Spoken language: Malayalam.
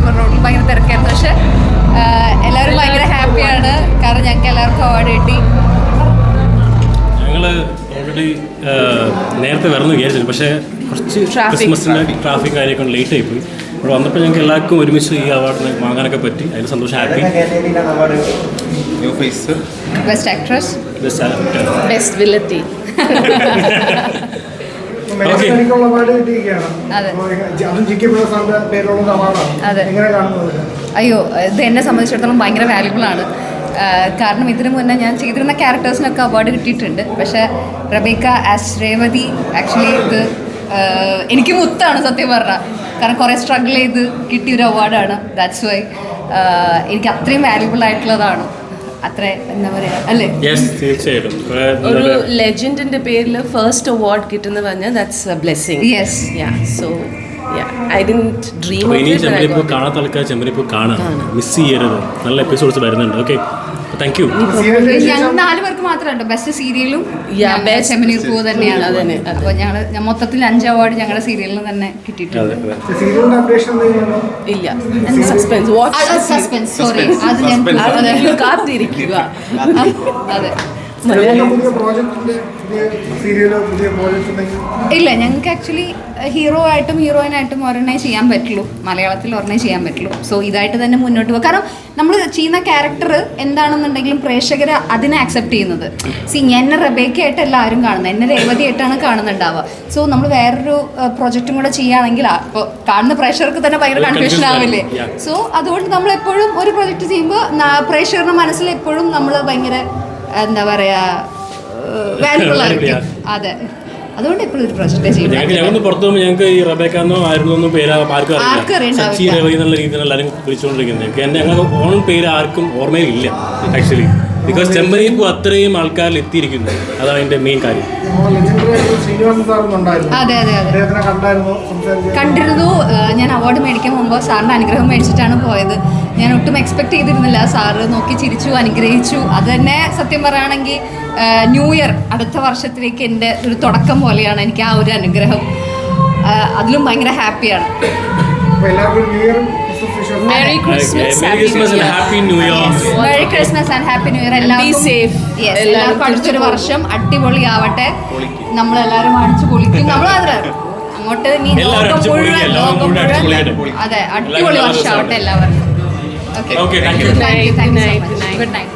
പോയി റോഡിൽ ഭയങ്കര തിരക്കായിരുന്നു. പക്ഷെ എല്ലാവരും ഭയങ്കര ഹാപ്പിയാണ്, കാരണം ഞങ്ങൾക്ക് എല്ലാവർക്കും അവാർഡ് കിട്ടി. ഞങ്ങൾ ഓൾറെഡി നേരത്തെ വരണം വിചാരിച്ചില്ല, പക്ഷേ കുറച്ച് ക്രിസ്മസിൻ്റെ ട്രാഫിക് കാര്യമൊക്കെ ലേറ്റ് ആയിപ്പോയി. ഇവിടെ വന്നപ്പോൾ ഞങ്ങൾക്ക് എല്ലാവർക്കും ഒരുമിച്ച് ഈ അവാർഡ് വാങ്ങാനൊക്കെ പറ്റി. അതിൽ സന്തോഷം, ഹാപ്പി. ബെസ്റ്റ് ആക്ട്രസ്, ബെസ്റ്റ് വില്ലത്തി. അയ്യോ, ഇത് എന്നെ സംബന്ധിച്ചിടത്തോളം ഭയങ്കര വാല്യുബിൾ ആണ്. കാരണം ഇതിനു മുന്നേ ഞാൻ ചെയ്തിരുന്ന ക്യാരക്ടേഴ്സിനൊക്കെ അവാർഡ് കിട്ടിയിട്ടുണ്ട്. പക്ഷേ റബേക്ക ആസ് രേവതി ആക്ച്വലി ഇത് എനിക്ക് മുത്താണ് സത്യം പറഞ്ഞാൽ. കാരണം കുറേ സ്ട്രഗിൾ ചെയ്ത് കിട്ടിയൊരു അവാർഡാണ്. ദാറ്റ്സ് വൈ എനിക്ക് അത്രയും വാല്യുബിൾ ആയിട്ടുള്ളതാണ്. അത്ര എന്താ പറയുക അല്ലേ? തീർച്ചയായിട്ടും ഒരു ലെജൻഡിന്റെ പേരിൽ ഫസ്റ്റ് അവാർഡ് കിട്ടുന്ന പറഞ്ഞാൽ that's A blessing. Yes, so I didn't dream of it. it. ചെമ്പരിപ്പോൾ കാണാത്ത ആൾക്കാർ ചെമ്പരിപ്പോൾ കാണാം, മിസ് ചെയ്യരുത്. നല്ല എപ്പിസോഡ്സ് വരുന്നുണ്ട്. Okay, thank you. ഞങ്ങൾ 4 പേർക്ക് മാത്രമല്ല, ബെസ്റ്റ് സീരിയലും ചെമ്മനീർ പൂ തന്നെയാണ്. അപ്പോൾ ഞങ്ങൾ മൊത്തത്തിൽ 5 അവാർഡ് ഞങ്ങളുടെ സീരിയലിന് തന്നെ കിട്ടിയിട്ടുണ്ട്. ഇല്ല, സസ്പെൻസ്, സോറി, അത് ഞാൻ കാത്തിരിക്കുക. അതെ, ഇല്ല, ഞങ്ങൾക്ക് ആക്ച്വലി ഹീറോ ആയിട്ടും ഹീറോയിനായിട്ടും ഒരെണ്ണേ ചെയ്യാൻ പറ്റുള്ളൂ, മലയാളത്തിൽ ഒരെണ്ണേ ചെയ്യാൻ പറ്റുള്ളൂ. സോ ഇതായിട്ട് തന്നെ മുന്നോട്ട് പോകും. കാരണം നമ്മൾ ചെയ്യുന്ന ക്യാരക്ടർ എന്താണെന്നുണ്ടെങ്കിലും പ്രേക്ഷകർ അതിനെ അക്സെപ്റ്റ് ചെയ്യുന്നത്. എന്നെ റബേക്കയായിട്ട് എല്ലാവരും കാണുന്നത്, എന്നെ രേവതിയായിട്ടാണ് കാണുന്നുണ്ടാവുക. സോ നമ്മൾ വേറൊരു പ്രൊജക്റ്റും കൂടെ ചെയ്യുകയാണെങ്കിൽ ഇപ്പോൾ കാണുന്ന പ്രേക്ഷകർക്ക് തന്നെ ഭയങ്കര കൺഫ്യൂഷൻ ആവില്ലേ? സോ അതുകൊണ്ട് നമ്മൾ എപ്പോഴും ഒരു പ്രൊജക്റ്റ് ചെയ്യുമ്പോൾ പ്രേക്ഷകരുടെ മനസ്സിൽ എപ്പോഴും നമ്മൾ ഭയങ്കര എന്താ പറയാ വാല്യുബിൾ ആയിരിക്കും. അതെ, അതുകൊണ്ട് എപ്പോഴും ഒരു പ്രൊജക്റ്റ് ഞങ്ങൾ പുറത്തു പോകുമ്പോൾ ഞങ്ങൾക്ക് ഈ റബേക്കാന്നോ ആയിരുന്നൊന്നും പേര് ആർക്കും അറിയില്ല. സച്ചി രവി എന്നുള്ള രീതിയിൽ എല്ലാവരും വിളിച്ചുകൊണ്ടിരിക്കുന്നത്. ഞങ്ങൾക്ക് ഓൺ പേര് ആർക്കും ഓർമ്മയിലില്ല ആക്ച്വലി. ബിക്കോസ് ചെമ്പരിയിൽ അത്രയും ആൾക്കാരിൽ എത്തിയിരിക്കുന്നു. അതാണ് അതിൻ്റെ മെയിൻ കാര്യം. അതെ അതെ അതെ, കണ്ടിരുന്നു. ഞാൻ അവാർഡ് മേടിക്കാൻ മുമ്പ് സാറിൻ്റെ അനുഗ്രഹം മേടിച്ചിട്ടാണ് പോയത്. ഞാൻ ഒട്ടും എക്സ്പെക്ട് ചെയ്തിരുന്നില്ല. സാറ് നോക്കി ചിരിച്ചു, അനുഗ്രഹിച്ചു. അത് തന്നെ സത്യം പറയുകയാണെങ്കിൽ ന്യൂ ഇയർ അടുത്ത വർഷത്തിലേക്ക് എൻ്റെ ഒരു തുടക്കം പോലെയാണ് എനിക്ക് ആ ഒരു അനുഗ്രഹം. അതിലും ഭയങ്കര ഹാപ്പിയാണ്. Merry Christmas and Happy New Year. Merry Christmas and Happy New Year. എല്ലാവർക്കും അടുത്തൊരു വർഷം അടിപൊളിയാവട്ടെ. നമ്മളെല്ലാവരും അടിച്ചു പൊളിക്കും. അങ്ങോട്ട് ലോകം മുഴുവൻ അതെ അടിപൊളി വർഷമാവട്ടെ എല്ലാവർക്കും. Okay, thank you. Good night.